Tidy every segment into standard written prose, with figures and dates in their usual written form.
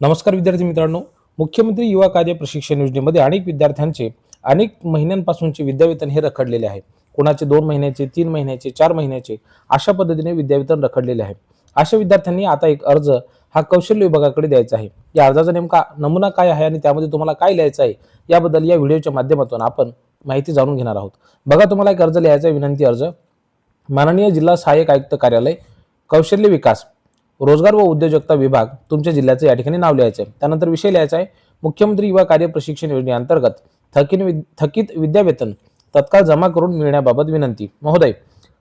नमस्कार विद्यार्थी मित्रांनो, मुख्यमंत्री युवा कार्य प्रशिक्षण योजनेमध्ये अनेक विद्यार्थ्यांचे अनेक महिन्यांपासूनचे विद्यावेतन हे रखडलेले आहे. कोणाचे 2 महिन्याचे, 3 महिन्याचे, 4 महिन्याचे अशा पद्धतीने विद्यावेतन रखडलेले आहे. अशा विद्यार्थ्यांनी आता एक अर्ज हा कौशल्य विभागाकडे द्यायचा आहे. या अर्जाचा नेमका नमुना काय आहे आणि त्यामध्ये तुम्हाला काय लिहायचं आहे याबद्दल या व्हिडिओच्या माध्यमातून आपण माहिती जाणून घेणार आहोत. बघा, तुम्हाला एक अर्ज लिहायचा आहे. विनंती अर्ज. माननीय जिल्हा सहाय्यक आयुक्त कार्यालय, कौशल्य विकास, रोजगार व उद्योजकता विभाग, तुमच्या जिल्ह्याचं या ठिकाणी नाव लिहायचं आहे. त्यानंतर विषय लिहायचा आहे. मुख्यमंत्री युवा कार्य प्रशिक्षण योजनेअंतर्गत थकीत विद्यावेतन तत्काळ जमा करून मिळण्याबाबत विनंती. महोदय,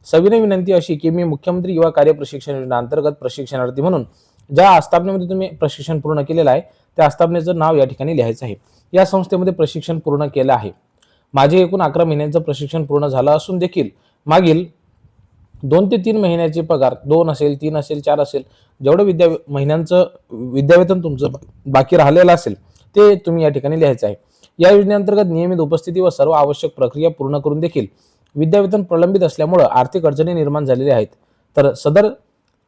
सविनय विनंती अशी की मी मुख्यमंत्री युवा कार्य प्रशिक्षण योजनेअंतर्गत प्रशिक्षणार्थी म्हणून ज्या आस्थापनेमध्ये तुम्ही प्रशिक्षण पूर्ण केलेलं आहे त्या आस्थापनेचं नाव या ठिकाणी लिहायचं आहे. या संस्थेमध्ये प्रशिक्षण पूर्ण केलं आहे. माझे एकूण 11 महिन्यांचं प्रशिक्षण पूर्ण झालं असून देखील मागील 2 ते 3 महिन्याचे पगार 2 असेल, 3 असेल, 4 असेल, जेवढं महिन्यांचं विद्यावेतन तुमचं बाकी राहिलेलं असेल ते तुम्ही या ठिकाणी लिहायचं आहे. या योजनेअंतर्गत नियमित उपस्थिती व सर्व आवश्यक प्रक्रिया पूर्ण करून देखील विद्यावेतन प्रलंबित असल्यामुळे आर्थिक अडचणी निर्माण झालेल्या आहेत. तर सदर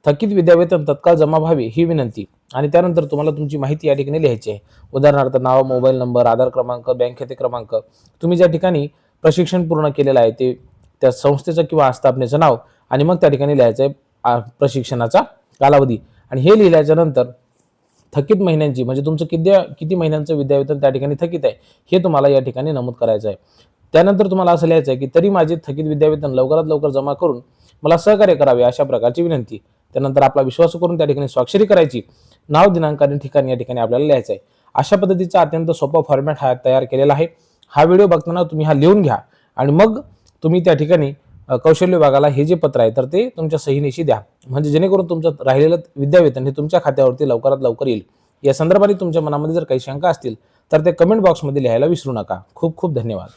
थकीत विद्यावेतन तत्काळ जमा व्हावी ही विनंती. आणि त्यानंतर तुम्हाला तुमची माहिती या ठिकाणी लिहायची आहे. उदाहरणार्थ नाव, मोबाईल नंबर, आधार क्रमांक, बँक खाते क्रमांक, तुम्ही ज्या ठिकाणी प्रशिक्षण पूर्ण केलेलं आहे ते त्या संस्थेचं किंवा आस्थापनेचं नाव आणि मग त्या ठिकाणी लिहायचं आहे प्रशिक्षणाचा कालावधी. आणि हे लिहिल्याच्या नंतर थकीत महिन्यांची म्हणजे तुमचं किती महिन्यांचं विद्यावेतन त्या ठिकाणी थकीत आहे हे तुम्हाला या ठिकाणी नमूद करायचं आहे. त्यानंतर तुम्हाला असं लिहायचं आहे की तरी माझे थकीत विद्यावेतन लवकरात लवकर जमा करून मला सहकार्य करावे अशा प्रकारची विनंती. त्यानंतर आपला विश्वास करून त्या ठिकाणी स्वाक्षरी करायची. नाव, दिनांक आणि ठिकाण या ठिकाणी आपल्याला लिहायचं आहे. अशा पद्धतीचा अत्यंत सोपा फॉर्मॅट हा तयार केलेला आहे. हा व्हिडिओ बघताना तुम्ही हा लिहून घ्या आणि मग तुम्ही त्या ठिकाणी कौशल्य विभागाला हे जे पत्र आहे तर ते तुमच्या सहीनिशी द्या, म्हणजे जेणेकरून तुमचं राहिलेलं विद्यावेतन हे तुमच्या खात्यावरती लवकरात लवकर येईल. या संदर्भाने तुमच्या मनामध्ये जर काही शंका असतील तर ते कमेंट बॉक्समध्ये लिहायला विसरू नका. खूप खूप धन्यवाद.